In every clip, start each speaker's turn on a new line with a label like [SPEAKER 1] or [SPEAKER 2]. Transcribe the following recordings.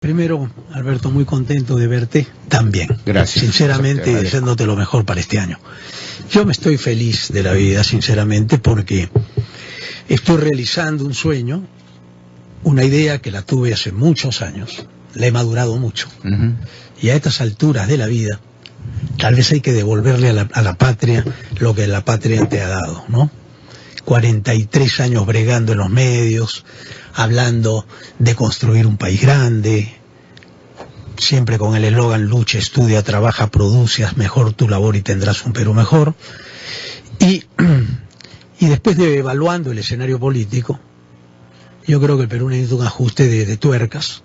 [SPEAKER 1] Primero, Alberto, muy contento de verte también.
[SPEAKER 2] Gracias.
[SPEAKER 1] Sinceramente, deseándote lo mejor para este año. Yo me estoy feliz de la vida, sinceramente, porque estoy realizando un sueño, una idea que la tuve hace muchos años, la he madurado mucho. Y a estas alturas de la vida, tal vez hay que devolverle a la patria lo que la patria te ha dado, ¿no? 43 años bregando en los medios, hablando de construir un país grande, siempre con el eslogan lucha, estudia, trabaja, produce, haz mejor tu labor y tendrás un Perú mejor. Y después de evaluando el escenario político, yo creo que el Perú necesita un ajuste de tuercas,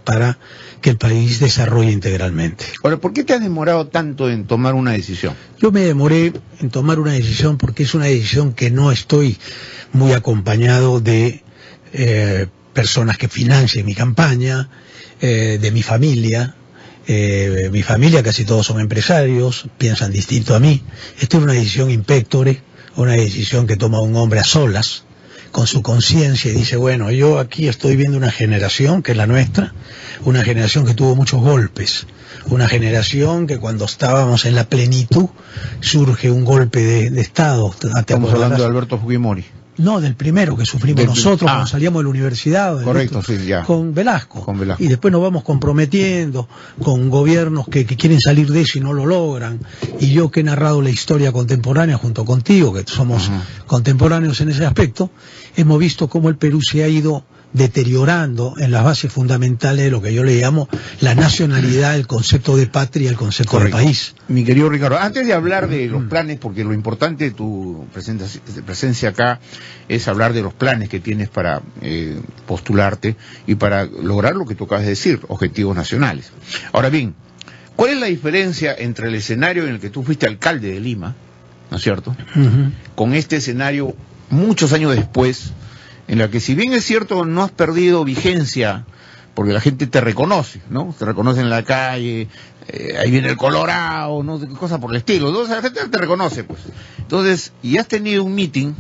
[SPEAKER 1] para que el país desarrolle integralmente.
[SPEAKER 2] Ahora, ¿por qué te has demorado tanto en tomar una decisión?
[SPEAKER 1] Yo me demoré en tomar una decisión porque es una decisión que no estoy muy acompañado de personas que financien mi campaña, de mi familia. Mi familia casi todos son empresarios, piensan distinto a mí. Esta es una decisión in pectore, una decisión que toma un hombre a solas, con su conciencia, y dice, bueno, yo aquí estoy viendo una generación que es la nuestra, una generación que tuvo muchos golpes, una generación que cuando estábamos en la plenitud surge un golpe de Estado.
[SPEAKER 2] Estamos hablando de Alberto Fujimori.
[SPEAKER 1] No, del primero que sufrimos nosotros cuando salíamos de la universidad.
[SPEAKER 2] Correcto, sí, ya.
[SPEAKER 1] Con Velasco. Y después nos vamos comprometiendo con gobiernos que quieren salir de eso y no lo logran. Y yo que he narrado la historia contemporánea junto contigo, que somos contemporáneos en ese aspecto, hemos visto cómo el Perú se ha ido deteriorando en las bases fundamentales de lo que yo le llamo la nacionalidad, el concepto de patria, el concepto de país.
[SPEAKER 2] Mi querido Ricardo, antes de hablar de los planes, porque lo importante de tu presencia acá es hablar de los planes que tienes para postularte y para lograr lo que tú acabas de decir, objetivos nacionales. Ahora bien, ¿cuál es la diferencia entre el escenario en el que tú fuiste alcalde de Lima, ¿no es cierto?, con este escenario muchos años después, en la que, si bien es cierto, no has perdido vigencia, porque la gente te reconoce, ¿no? Te reconoce en la calle, ahí viene el Colorado, ¿no? Cosas por el estilo. Entonces la gente te reconoce, pues. Entonces, y has tenido un meeting,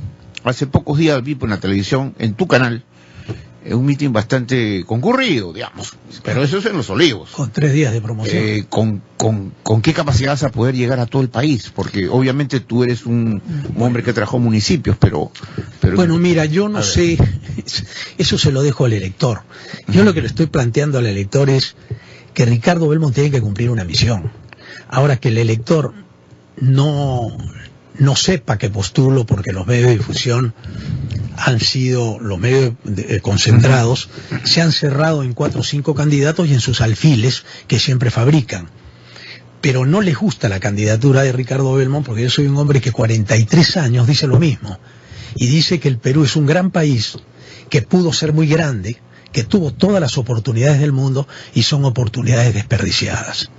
[SPEAKER 2] hace pocos días vi por la televisión, en tu canal, un meeting bastante concurrido, digamos, pero eso es en Los Olivos.
[SPEAKER 1] Con 3 días de promoción.
[SPEAKER 2] ¿Con qué capacidad vas a poder llegar a todo el país? Porque obviamente tú eres un hombre que trabajó en municipios, pero...
[SPEAKER 1] Bueno, mira, yo no sé, eso se lo dejo al elector. Yo lo que le estoy planteando al elector es que Ricardo Belmont tiene que cumplir una misión. Ahora, que el elector no sepa que postulo porque los medios de difusión han sido, los medios concentrados, se han cerrado en 4 o 5 candidatos y en sus alfiles que siempre fabrican. Pero no les gusta la candidatura de Ricardo Belmont porque yo soy un hombre que 43 años dice lo mismo. Y dice que el Perú es un gran país, que pudo ser muy grande, que tuvo todas las oportunidades del mundo y son oportunidades desperdiciadas.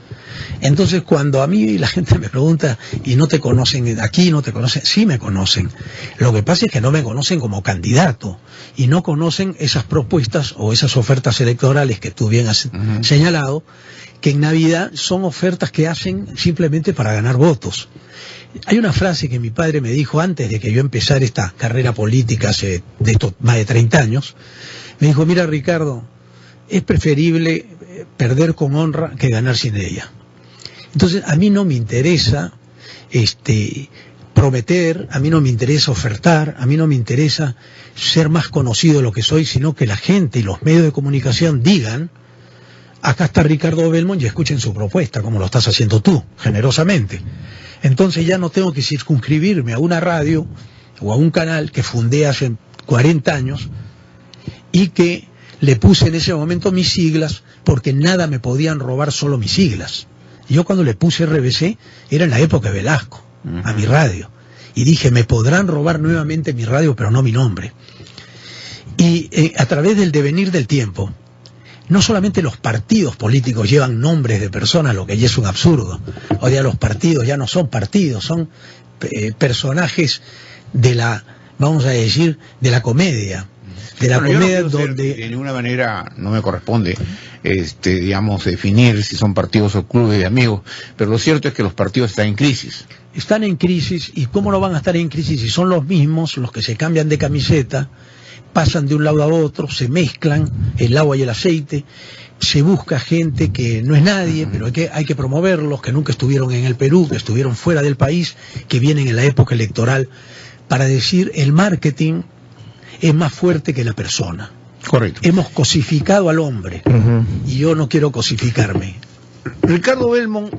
[SPEAKER 1] Entonces, cuando a mí la gente me pregunta, ¿y no te conocen aquí, no te conocen? Sí me conocen. Lo que pasa es que no me conocen como candidato y no conocen esas propuestas o esas ofertas electorales que tú bien has señalado, que en Navidad son ofertas que hacen simplemente para ganar votos. Hay una frase que mi padre me dijo antes de que yo empezara esta carrera política hace más de 30 años. Me dijo, mira, Ricardo, es preferible perder con honra que ganar sin ella. Entonces, a mí no me interesa prometer, a mí no me interesa ofertar, a mí no me interesa ser más conocido de lo que soy, sino que la gente y los medios de comunicación digan, acá está Ricardo Belmont, y escuchen su propuesta, como lo estás haciendo tú, generosamente. Entonces ya no tengo que circunscribirme a una radio o a un canal que fundé hace 40 años y que le puse en ese momento mis siglas porque nada me podían robar, solo mis siglas. Yo cuando le puse RBC era en la época de Velasco, a mi radio, y dije, me podrán robar nuevamente mi radio, pero no mi nombre. Y a través del devenir del tiempo, no solamente los partidos políticos llevan nombres de personas, lo que ya es un absurdo. Hoy día los partidos ya no son partidos, son personajes de la, vamos a decir, de la comedia. De la comedia donde...
[SPEAKER 2] De ninguna manera no me corresponde, digamos, definir si son partidos o clubes de amigos, pero lo cierto es que los partidos están en crisis.
[SPEAKER 1] Están en crisis, y ¿cómo no van a estar en crisis si son los mismos los que se cambian de camiseta pasan de un lado a otro, se mezclan el agua y el aceite, se busca gente que no es nadie, pero hay que promoverlos, que nunca estuvieron en el Perú, que estuvieron fuera del país, que vienen en la época electoral, para decir el marketing es más fuerte que la persona.
[SPEAKER 2] Correcto.
[SPEAKER 1] Hemos cosificado al hombre, y yo no quiero cosificarme.
[SPEAKER 2] Ricardo Belmont,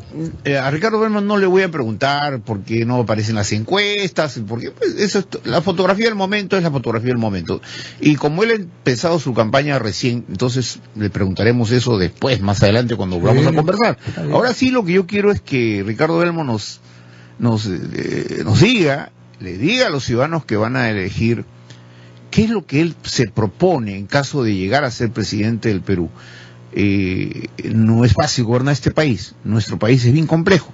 [SPEAKER 2] a Ricardo Belmont no le voy a preguntar por qué no aparecen las encuestas, porque pues, eso la fotografía del momento es la fotografía del momento. Y como él ha empezado su campaña recién, entonces le preguntaremos eso después, más adelante, cuando vamos a conversar. Ahora sí, lo que yo quiero es que Ricardo Belmont nos diga, le diga a los ciudadanos que van a elegir qué es lo que él se propone en caso de llegar a ser presidente del Perú. No es fácil gobernar este país, nuestro país es bien complejo,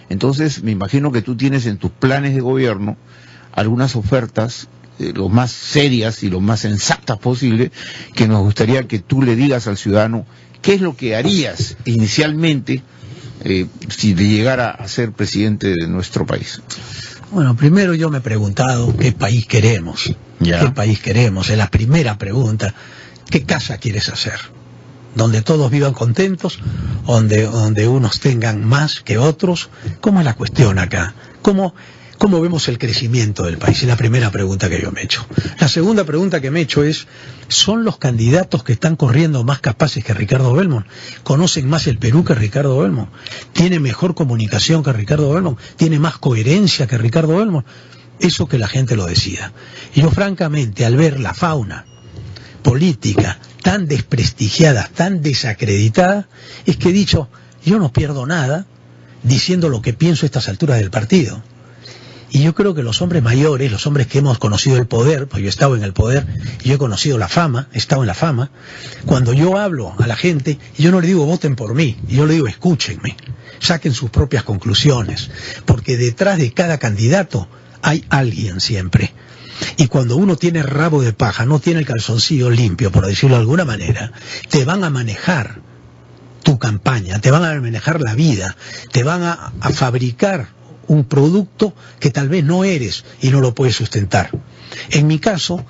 [SPEAKER 2] entonces me imagino que tú tienes en tus planes de gobierno algunas ofertas lo más serias y lo más sensatas posible, que nos gustaría que tú le digas al ciudadano qué es lo que harías inicialmente si te llegara a ser presidente de nuestro país.
[SPEAKER 1] Bueno, primero yo me he preguntado qué país queremos. ¿Qué país queremos? Es la primera pregunta. ¿Qué casa quieres hacer? Donde todos vivan contentos, donde unos tengan más que otros. ¿Cómo es la cuestión acá? ¿Cómo vemos el crecimiento del país? Es la primera pregunta que yo me he hecho. La segunda pregunta que me he hecho es, ¿son los candidatos que están corriendo más capaces que Ricardo Belmont? ¿Conocen más el Perú que Ricardo Belmont? ¿Tiene mejor comunicación que Ricardo Belmont? ¿Tiene más coherencia que Ricardo Belmont? Eso que la gente lo decida. Y yo francamente, al ver la fauna política tan desprestigiada, tan desacreditada, es que he dicho, yo no pierdo nada diciendo lo que pienso a estas alturas del partido. Y yo creo que los hombres mayores, los hombres que hemos conocido el poder, pues yo he estado en el poder, y yo he conocido la fama, he estado en la fama, cuando yo hablo a la gente, yo no le digo voten por mí, yo le digo escúchenme, saquen sus propias conclusiones, porque detrás de cada candidato hay alguien siempre. Y cuando uno tiene rabo de paja, no tiene el calzoncillo limpio, por decirlo de alguna manera, te van a manejar tu campaña, te van a manejar la vida, te van a fabricar un producto que tal vez no eres y no lo puedes sustentar. En mi caso,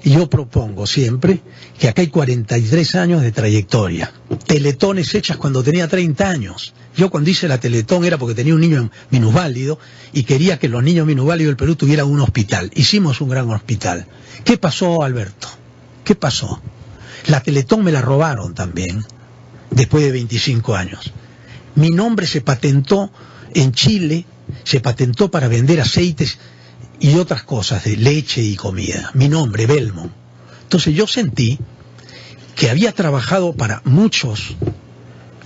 [SPEAKER 1] yo propongo siempre que acá hay 43 años de trayectoria, teletones hechas cuando tenía 30 años. Yo cuando hice la Teletón era porque tenía un niño minusválido y quería que los niños minusválidos del Perú tuvieran un hospital. Hicimos un gran hospital. ¿Qué pasó, Alberto? ¿Qué pasó? La Teletón me la robaron también, después de 25 años. Mi nombre se patentó en Chile, se patentó para vender aceites y otras cosas de leche y comida. Mi nombre, Belmont. Entonces yo sentí que había trabajado para muchos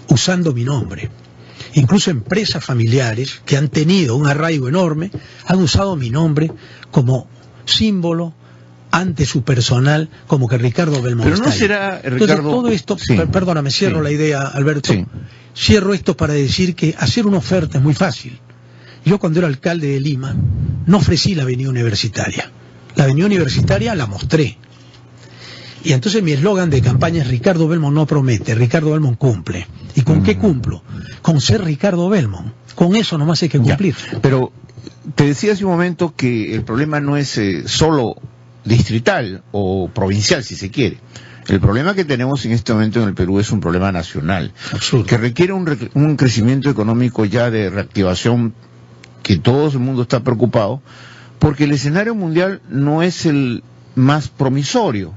[SPEAKER 1] usando mi nombre. Incluso empresas familiares que han tenido un arraigo enorme han usado mi nombre como símbolo ante su personal, como que Ricardo Belmont.
[SPEAKER 2] Pero no será, Ricardo...
[SPEAKER 1] Entonces, todo esto, sí, perdóname, cierro la idea, Alberto. Sí. Cierro esto para decir que hacer una oferta es muy fácil. Yo cuando era alcalde de Lima no ofrecí la avenida universitaria. La avenida universitaria la mostré. Y entonces mi eslogan de campaña es Ricardo Belmont no promete, Ricardo Belmont cumple. ¿Y con qué cumplo? Con ser Ricardo Belmont. Con eso nomás hay que cumplir.
[SPEAKER 2] Ya, pero te decía hace un momento que el problema no es solo distrital o provincial, si se quiere. El problema que tenemos en este momento en el Perú es un problema nacional. Absurdo. Que requiere un crecimiento económico ya de reactivación, que todo el mundo está preocupado, porque el escenario mundial no es el más promisorio.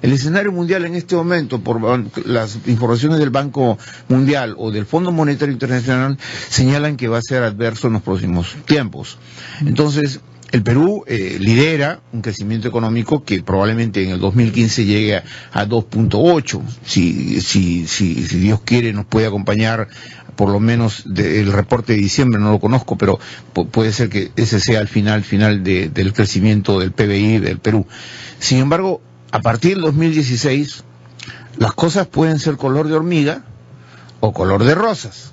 [SPEAKER 2] El escenario mundial en este momento, por las informaciones del Banco Mundial o del Fondo Monetario Internacional, señalan que va a ser adverso en los próximos tiempos. Entonces, el Perú lidera un crecimiento económico que probablemente en el 2015 llegue a 2.8. Si Dios quiere nos puede acompañar, por lo menos el reporte de diciembre, no lo conozco, pero puede ser que ese sea el final del crecimiento del PBI del Perú. Sin embargo, a partir del 2016, las cosas pueden ser color de hormiga o color de rosas.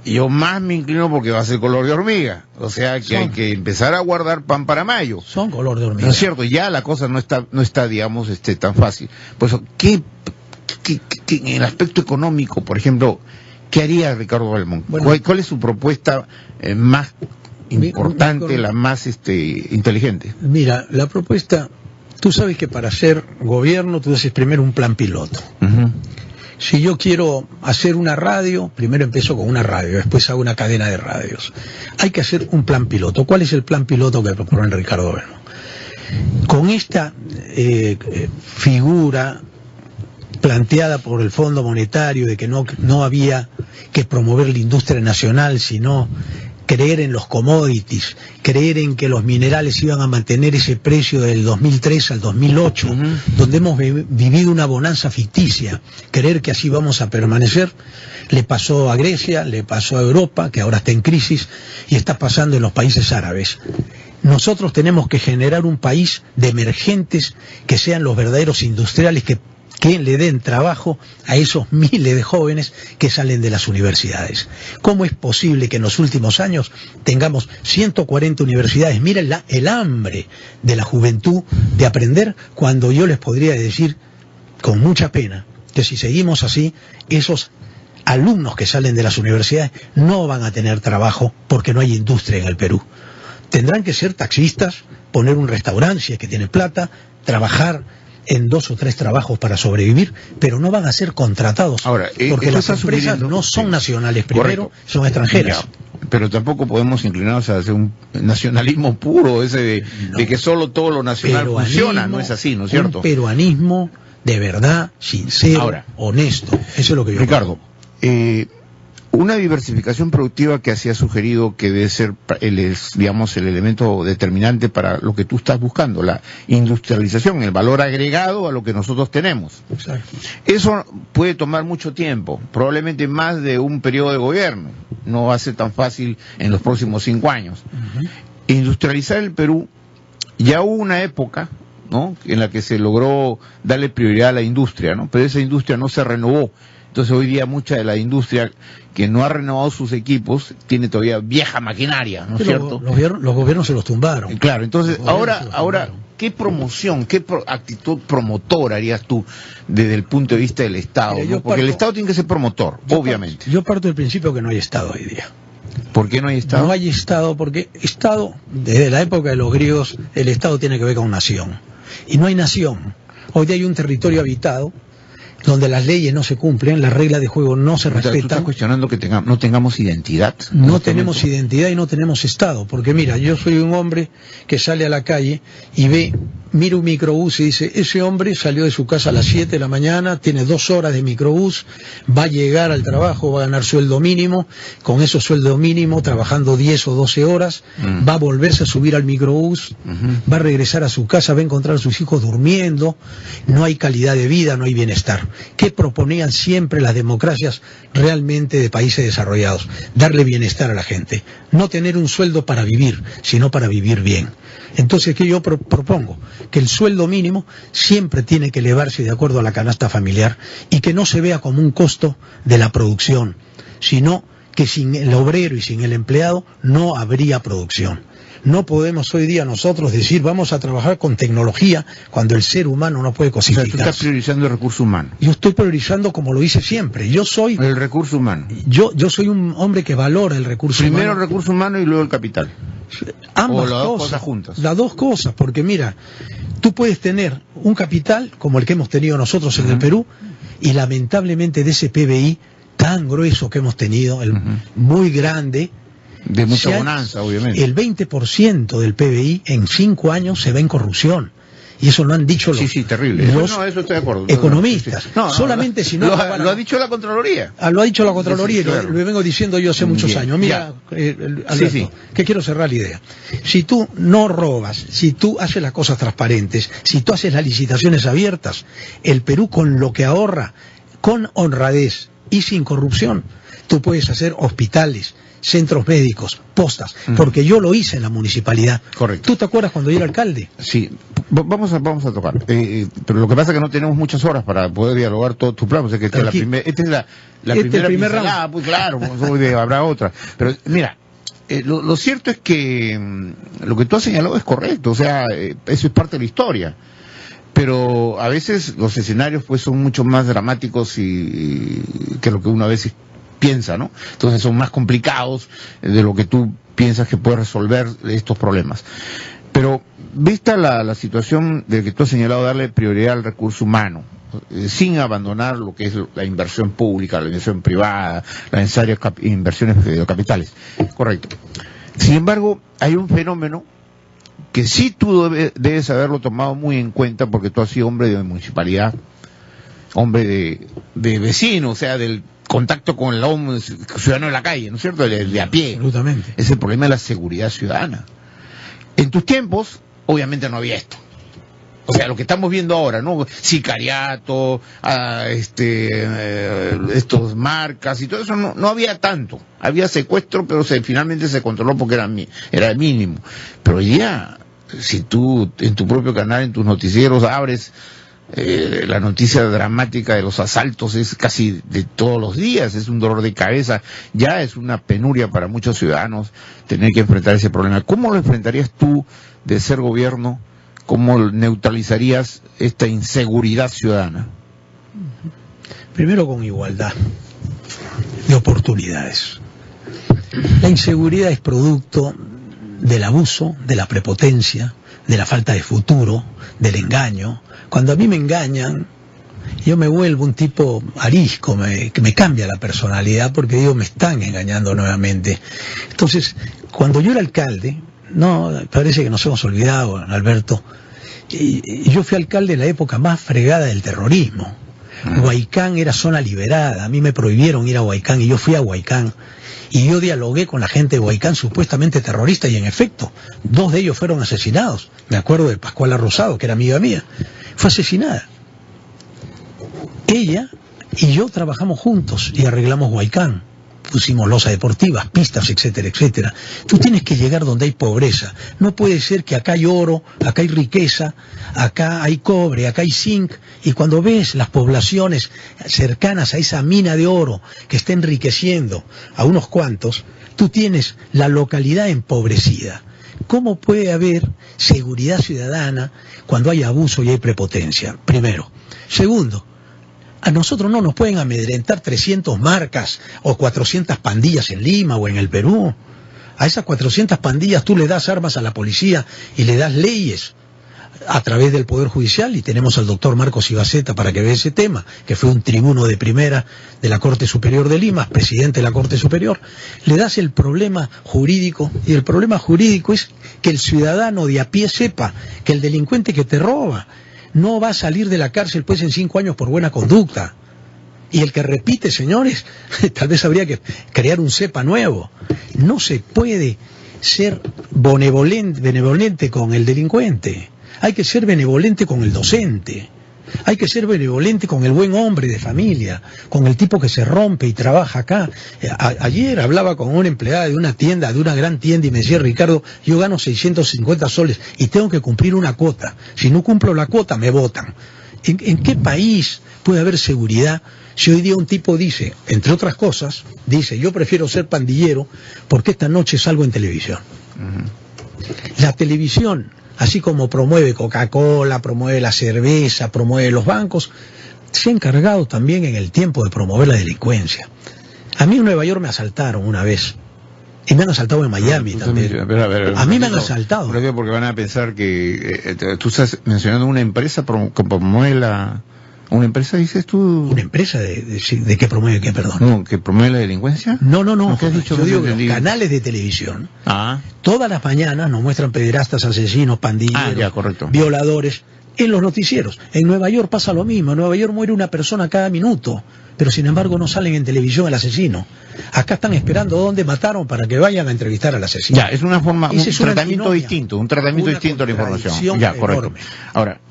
[SPEAKER 2] Y yo más me inclino porque va a ser color de hormiga. O sea que hay que empezar a guardar pan para mayo.
[SPEAKER 1] Son color de hormiga.
[SPEAKER 2] ¿No es cierto? Ya la cosa no está digamos, tan fácil. Por eso, ¿qué en el aspecto económico, por ejemplo, qué haría Ricardo Belmont? Bueno, ¿Cuál es su propuesta más importante, la más inteligente?
[SPEAKER 1] Mira, la propuesta Tú sabes que para hacer gobierno tú haces primero un plan piloto. Si yo quiero hacer una radio, primero empiezo con una radio, después hago una cadena de radios. Hay que hacer un plan piloto. ¿Cuál es el plan piloto que propone Ricardo Belmo? Con esta figura planteada por el Fondo Monetario de que no había que promover la industria nacional, sino creer en los commodities, creer en que los minerales iban a mantener ese precio del 2003 al 2008, donde hemos vivido una bonanza ficticia, creer que así vamos a permanecer, le pasó a Grecia, le pasó a Europa, que ahora está en crisis, y está pasando en los países árabes. Nosotros tenemos que generar un país de emergentes que sean los verdaderos industriales que le den trabajo a esos miles de jóvenes que salen de las universidades. ¿Cómo es posible que en los últimos años tengamos 140 universidades? Miren el hambre de la juventud de aprender, cuando yo les podría decir con mucha pena que si seguimos así, esos alumnos que salen de las universidades no van a tener trabajo porque no hay industria en el Perú. Tendrán que ser taxistas, poner un restaurante si es que tienen plata, trabajar en 2 o 3 trabajos para sobrevivir, pero no van a ser contratados.
[SPEAKER 2] Ahora,
[SPEAKER 1] porque las empresas no son nacionales, primero, correcto, son extranjeras.
[SPEAKER 2] Ya, pero tampoco podemos inclinarnos a hacer un nacionalismo puro, ese de que solo todo lo nacional funciona, no es así, ¿no es cierto?
[SPEAKER 1] Un peruanismo de verdad, sincero, ahora, honesto. Eso es lo que yo
[SPEAKER 2] Ricardo, una diversificación productiva que se ha sugerido que debe ser el elemento determinante para lo que tú estás buscando, la industrialización, el valor agregado a lo que nosotros tenemos.
[SPEAKER 1] Exacto.
[SPEAKER 2] Eso puede tomar mucho tiempo, probablemente más de un periodo de gobierno. No va a ser tan fácil en los próximos 5 años. Industrializar el Perú, ya hubo una época, ¿no?, en la que se logró darle prioridad a la industria, ¿no?, pero esa industria no se renovó. Entonces hoy día mucha de la industria que no ha renovado sus equipos tiene todavía vieja maquinaria, ¿no es cierto?
[SPEAKER 1] Los gobiernos se los tumbaron.
[SPEAKER 2] Claro, entonces ahora, ¿qué promoción, qué actitud promotora harías tú desde el punto de vista del Estado? Mira, ¿no? Porque el Estado tiene que ser promotor, obviamente.
[SPEAKER 1] Yo parto del principio que no hay Estado hoy día.
[SPEAKER 2] ¿Por qué no hay Estado?
[SPEAKER 1] No hay Estado porque Estado, desde la época de los griegos, el Estado tiene que ver con nación. Y no hay nación. Hoy día hay un territorio habitado donde las leyes no se cumplen, las reglas de juego no se respetan. ¿Tú
[SPEAKER 2] estás cuestionando que no tengamos identidad?
[SPEAKER 1] No tenemos identidad y no tenemos Estado, porque mira, yo soy un hombre que sale a la calle y mira un microbús y dice, ese hombre salió de su casa a las 7 de la mañana, tiene 2 horas de microbús, va a llegar al trabajo, va a ganar sueldo mínimo, con esos sueldo mínimo, trabajando 10 o 12 horas, va a volverse a subir al microbús, va a regresar a su casa, va a encontrar a sus hijos durmiendo, no hay calidad de vida, no hay bienestar. ¿Qué proponían siempre las democracias realmente de países desarrollados? Darle bienestar a la gente, no tener un sueldo para vivir, sino para vivir bien. Entonces, ¿qué yo propongo? Que el sueldo mínimo siempre tiene que elevarse de acuerdo a la canasta familiar y que no se vea como un costo de la producción, sino que sin el obrero y sin el empleado no habría producción. No podemos hoy día nosotros decir vamos a trabajar con tecnología cuando el ser humano no puede cosificar.
[SPEAKER 2] O sea, tú estás priorizando el recurso humano.
[SPEAKER 1] Yo estoy priorizando como lo hice siempre. Yo soy
[SPEAKER 2] el recurso humano.
[SPEAKER 1] Yo soy un hombre que valora el recurso humano.
[SPEAKER 2] Primero el recurso humano y luego el capital.
[SPEAKER 1] Ambas
[SPEAKER 2] o las
[SPEAKER 1] cosas,
[SPEAKER 2] 2 cosas juntas.
[SPEAKER 1] Las 2 cosas, porque mira, tú puedes tener un capital como el que hemos tenido nosotros en el Perú y lamentablemente de ese PBI tan grueso que hemos tenido, muy grande,
[SPEAKER 2] de mucha bonanza, obviamente.
[SPEAKER 1] El 20% del PBI en 5 años se va en corrupción. Y eso lo han dicho los,
[SPEAKER 2] terrible.
[SPEAKER 1] los
[SPEAKER 2] eso estoy de acuerdo,
[SPEAKER 1] economistas.
[SPEAKER 2] No,
[SPEAKER 1] solamente si no...
[SPEAKER 2] Lo ha dicho la Contraloría.
[SPEAKER 1] Lo ha dicho la Contraloría, claro. Lo vengo diciendo yo hace muchos años. Mira, Alberto, que quiero cerrar la idea. Si tú no robas, si tú haces las cosas transparentes, si tú haces las licitaciones abiertas, el Perú con lo que ahorra, con honradez y sin corrupción, tú puedes hacer hospitales, centros médicos, postas, porque yo lo hice en la municipalidad.
[SPEAKER 2] Correcto.
[SPEAKER 1] ¿Tú te acuerdas cuando yo era alcalde?
[SPEAKER 2] Sí, vamos a tocar. Pero lo que pasa es que no tenemos muchas horas para poder dialogar todo tu plan. O sea que esta es la primera round. Pues claro, habrá otra. Pero mira, lo cierto es que lo que tú has señalado es correcto. O sea, eso es parte de la historia. Pero a veces los escenarios pues son mucho más dramáticos que lo que uno a veces piensa, ¿no? Entonces son más complicados de lo que tú piensas que puede resolver estos problemas. Pero, vista la situación de que tú has señalado, darle prioridad al recurso humano, sin abandonar lo que es la inversión pública, la inversión privada, las necesarias inversiones de capitales. Correcto. Sin embargo, hay un fenómeno que sí tú debes haberlo tomado muy en cuenta, porque tú has sido hombre de municipalidad, hombre de vecino, o sea, del contacto con el hombre ciudadano de la calle, ¿no es cierto?, de a pie.
[SPEAKER 1] Absolutamente.
[SPEAKER 2] Es el problema de la seguridad ciudadana. En tus tiempos, obviamente no había esto. O sea, lo que estamos viendo ahora, ¿no? Sicariato, estos marcas y todo eso, no había tanto. Había secuestro, pero finalmente se controló porque era mínimo. Pero hoy día, si tú en tu propio canal, en tus noticieros, abres la noticia dramática de los asaltos, es casi de todos los días, es un dolor de cabeza, ya es una penuria para muchos ciudadanos tener que enfrentar ese problema. ¿Cómo lo enfrentarías tú de ser gobierno? ¿Cómo neutralizarías esta inseguridad ciudadana?
[SPEAKER 1] Primero, con igualdad de oportunidades. La inseguridad es producto del abuso, de la prepotencia, de la falta de futuro, del engaño. Cuando a mí me engañan, yo me vuelvo un tipo arisco, que me cambia la personalidad, porque digo, me están engañando nuevamente. Entonces, cuando yo era alcalde, no, parece que nos hemos olvidado, Alberto, y yo fui alcalde en la época más fregada del terrorismo. Huaycán era zona liberada, a mí me prohibieron ir a Huaycán y yo fui a Huaycán. Y yo dialogué con la gente de Huaycán, supuestamente terrorista, y en efecto, 2 de ellos fueron asesinados. Me acuerdo de Pascuala Rosado, que era amiga mía. Fue asesinada. Ella y yo trabajamos juntos y arreglamos Huaycán. Pusimos losas deportivas, pistas, etcétera, etcétera. Tú tienes que llegar donde hay pobreza. No puede ser que acá hay oro, acá hay riqueza, acá hay cobre, acá hay zinc, y cuando ves las poblaciones cercanas a esa mina de oro que está enriqueciendo a unos cuantos, tú tienes la localidad empobrecida. ¿Cómo puede haber seguridad ciudadana cuando hay abuso y hay prepotencia? Primero. Segundo, a nosotros no nos pueden amedrentar 300 marcas o 400 pandillas en Lima o en el Perú. A esas 400 pandillas tú le das armas a la policía y le das leyes a través del Poder Judicial, y tenemos al doctor Marcos Ibaceta para que vea ese tema, que fue un tribuno de primera de la Corte Superior de Lima, presidente de la Corte Superior. Le das el problema jurídico, y el problema jurídico es que el ciudadano de a pie sepa que el delincuente que te roba no va a salir de la cárcel pues en 5 años por buena conducta. Y el que repite, señores, tal vez habría que crear un cepa nuevo. No se puede ser benevolente con el delincuente. Hay que ser benevolente con el docente. Hay que ser benevolente con el buen hombre de familia, con el tipo que se rompe y trabaja acá. Ayer hablaba con una empleada de una tienda, de una gran tienda, y me decía, Ricardo, yo gano 650 soles y tengo que cumplir una cuota. Si no cumplo la cuota, me botan. ¿En qué país puede haber seguridad si hoy día un tipo dice, entre otras cosas, dice, yo prefiero ser pandillero porque esta noche salgo en televisión? La televisión, así como promueve Coca-Cola, promueve la cerveza, promueve los bancos, se ha encargado también en el tiempo de promover la delincuencia. A mí en Nueva York me asaltaron una vez, y me han asaltado en Miami también. A mí me han asaltado.
[SPEAKER 2] Porque van a pensar que tú estás mencionando una empresa que promueve la... ¿Una empresa, dices tú?
[SPEAKER 1] ¿Una empresa de qué promueve qué, perdón?
[SPEAKER 2] No, ¿que promueve la delincuencia?
[SPEAKER 1] No.
[SPEAKER 2] ¿Qué has dicho?
[SPEAKER 1] Yo digo que los canales de televisión, todas las mañanas nos muestran pederastas, asesinos, pandilleros, violadores, en los noticieros. En Nueva York pasa lo mismo. En Nueva York muere una persona cada minuto, pero sin embargo no salen en televisión el asesino. Acá están esperando dónde mataron para que vayan a entrevistar al asesino.
[SPEAKER 2] Ya, es una forma, un tratamiento distinto a la información. Ya, correcto. Ahora,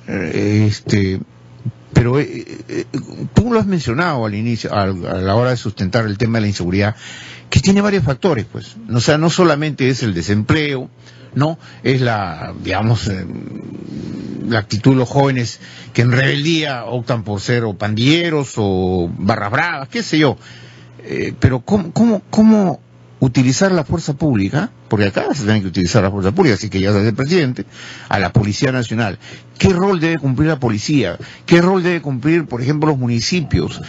[SPEAKER 2] pero tú lo has mencionado al inicio, a la hora de sustentar el tema de la inseguridad, que tiene varios factores, pues. O sea, no solamente es el desempleo, no, es la actitud de los jóvenes que en rebeldía optan por ser o pandilleros o barras bravas, qué sé yo. Pero ¿cómo utilizar la fuerza pública, porque acá se tiene que utilizar la fuerza pública, así que ya es el presidente, a la Policía Nacional. ¿Qué rol debe cumplir la policía? ¿Qué rol debe cumplir, por ejemplo, los municipios?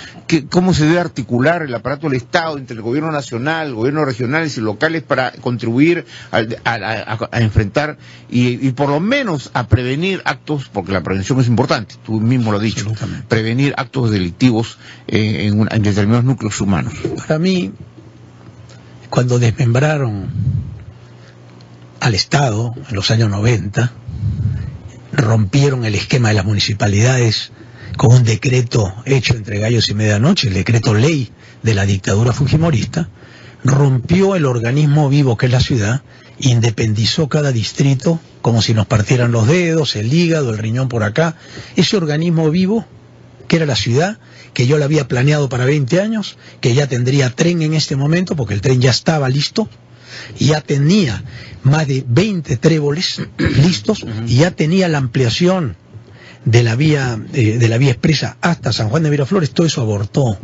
[SPEAKER 2] ¿Cómo se debe articular el aparato del Estado entre el gobierno nacional, gobiernos regionales y locales para contribuir a enfrentar y por lo menos a prevenir actos, porque la prevención es importante, tú mismo lo has dicho, prevenir actos delictivos en determinados núcleos humanos?
[SPEAKER 1] Para mí, cuando desmembraron al Estado en los años 90, rompieron el esquema de las municipalidades con un decreto hecho entre gallos y medianoche, el decreto ley de la dictadura fujimorista, rompió el organismo vivo que es la ciudad, independizó cada distrito como si nos partieran los dedos, el hígado, el riñón por acá. Ese organismo vivo que era la ciudad, que yo la había planeado para 20 años, que ya tendría tren en este momento, porque el tren ya estaba listo, y ya tenía más de 20 tréboles listos, y ya tenía la ampliación de la vía expresa hasta San Juan de Miraflores. Todo eso abortó.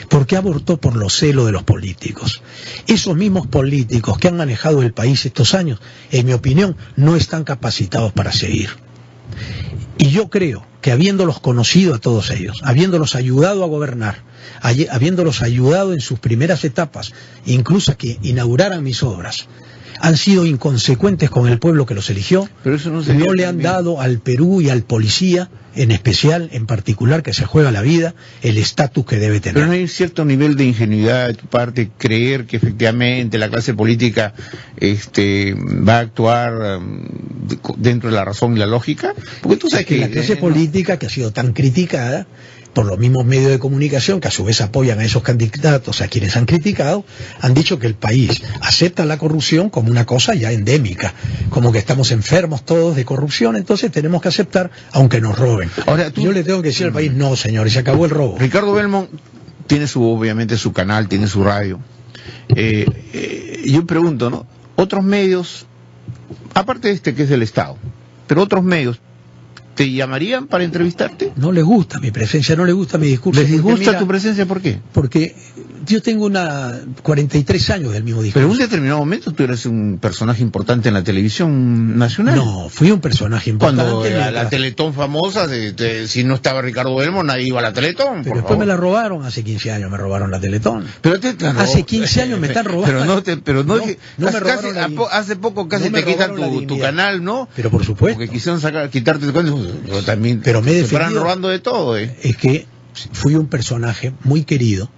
[SPEAKER 1] ¿Por qué abortó? Por los celos de los políticos. Esos mismos políticos que han manejado el país estos años, en mi opinión, no están capacitados para seguir. Y yo creo que habiéndolos conocido a todos ellos, habiéndolos ayudado a gobernar, habiéndolos ayudado en sus primeras etapas, incluso a que inauguraran mis obras, han sido inconsecuentes con el pueblo que los eligió.
[SPEAKER 2] Pero eso
[SPEAKER 1] no le han dado al Perú y al policía, en especial, en particular, que se juega la vida, el estatus que debe tener.
[SPEAKER 2] Pero no hay cierto nivel de ingenuidad de tu parte creer que efectivamente la clase política va a actuar dentro de la razón y la lógica, porque tú sabes
[SPEAKER 1] que la clase política, que ha sido tan criticada por los mismos medios de comunicación, que a su vez apoyan a esos candidatos a quienes han criticado, han dicho que el país acepta la corrupción como una cosa ya endémica, como que estamos enfermos todos de corrupción, entonces tenemos que aceptar aunque nos roben. Ahora, yo le tengo que decir al país, no señores, se acabó el robo.
[SPEAKER 2] Ricardo Belmont tiene obviamente su canal, tiene su radio. Yo pregunto, ¿no? Otros medios, aparte de que es del Estado, pero otros medios, ¿te llamarían para entrevistarte?
[SPEAKER 1] No les gusta mi presencia, no les gusta mi discurso.
[SPEAKER 2] ¿Les disgusta tu presencia? ¿Por qué?
[SPEAKER 1] Porque yo tengo 43 años del mismo discurso.
[SPEAKER 2] Pero en un determinado momento tú eres un personaje importante en la televisión nacional.
[SPEAKER 1] No, fui un personaje importante.
[SPEAKER 2] Cuando la Teletón famosa, si no estaba Ricardo Belmont, nadie iba a la Teletón.
[SPEAKER 1] Pero después me la robaron, hace 15 años me robaron la Teletón.
[SPEAKER 2] Pero
[SPEAKER 1] hace 15 años me están robando.
[SPEAKER 2] Hace poco casi te quitan tu canal, ¿no?
[SPEAKER 1] Pero por supuesto.
[SPEAKER 2] Porque quisieron quitarte tu canal.
[SPEAKER 1] Pero me he defendido.
[SPEAKER 2] Se fueran robando de todo,
[SPEAKER 1] Es que fui un personaje muy querido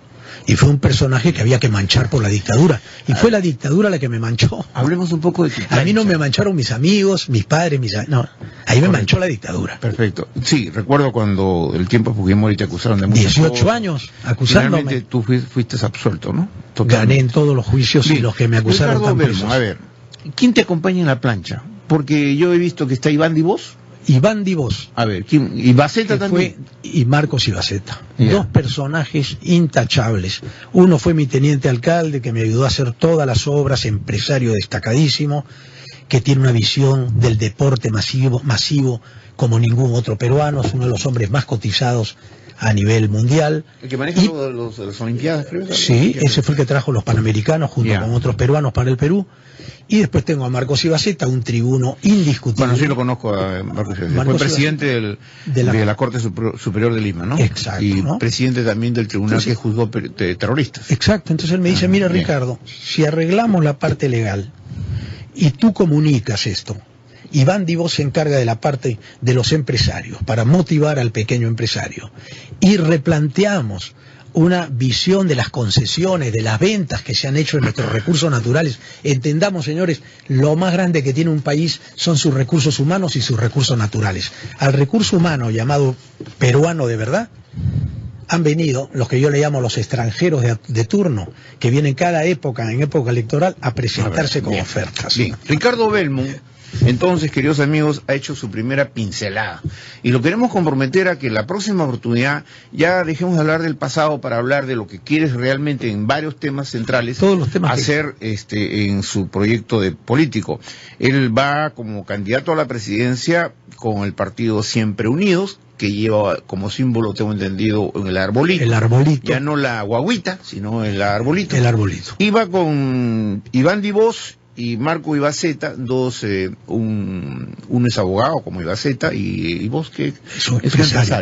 [SPEAKER 1] y fue un personaje que había que manchar por la dictadura, y fue la dictadura la que me manchó.
[SPEAKER 2] Hablemos un poco de tu plancha.
[SPEAKER 1] A mí no me mancharon mis amigos, mis padres, no, ahí me manchó la dictadura.
[SPEAKER 2] Perfecto. Sí, recuerdo cuando el tiempo Fujimori te acusaron de muchas
[SPEAKER 1] 18
[SPEAKER 2] cosas.
[SPEAKER 1] años acusándome.
[SPEAKER 2] Finalmente tú fuiste absuelto, ¿no?
[SPEAKER 1] Totalmente. Gané en todos los juicios y los que me acusaron
[SPEAKER 2] Ricardo Belmont, a ver, ¿quién te acompaña en la plancha? Porque yo he visto que está Iván Dibós.
[SPEAKER 1] Iván Dibós.
[SPEAKER 2] A ver, ¿quién? ¿Y Baceta también?
[SPEAKER 1] Y Marcos Ibaceta. Dos personajes intachables. Uno fue mi teniente alcalde, que me ayudó a hacer todas las obras, empresario destacadísimo, que tiene una visión del deporte masivo como ningún otro peruano, es uno de los hombres más cotizados a nivel mundial.
[SPEAKER 2] ¿El que maneja las Olimpiadas, creo?
[SPEAKER 1] Sí, ese fue el que trajo los Panamericanos junto con otros peruanos para el Perú. Y después tengo a Marcos Ibaceta, un tribuno indiscutible.
[SPEAKER 2] Bueno, sí lo conozco a Marcos Ibaceta. Fue presidente de la Corte Superior de Lima, ¿no?
[SPEAKER 1] Exacto.
[SPEAKER 2] Y presidente también del tribunal que juzgó terroristas.
[SPEAKER 1] Exacto. Entonces él me dice, mira Ricardo, si arreglamos la parte legal y tú comunicas esto, Iván Dibós se encarga de la parte de los empresarios, para motivar al pequeño empresario, y replanteamos una visión de las concesiones, de las ventas que se han hecho en nuestros recursos naturales. Entendamos, señores, lo más grande que tiene un país son sus recursos humanos y sus recursos naturales. Al recurso humano llamado peruano de verdad, han venido los que yo le llamo los extranjeros de turno, que vienen cada época, en época electoral, a presentarse con ofertas.
[SPEAKER 2] Bien. Ricardo Belmont, entonces, queridos amigos, ha hecho su primera pincelada y lo queremos comprometer a que la próxima oportunidad ya dejemos de hablar del pasado para hablar de lo que quieres realmente en varios temas centrales.
[SPEAKER 1] Todos los temas
[SPEAKER 2] hacer en su proyecto de político. Él va como candidato a la presidencia con el partido Siempre Unidos, que lleva como símbolo, tengo entendido, en el arbolito.
[SPEAKER 1] El arbolito.
[SPEAKER 2] Ya no la guaguita, sino el arbolito.
[SPEAKER 1] El arbolito.
[SPEAKER 2] Iba con Iván Dibós y Marco Ibaceta, uno es abogado como Ibaceta y vos que
[SPEAKER 1] es un
[SPEAKER 2] empresario.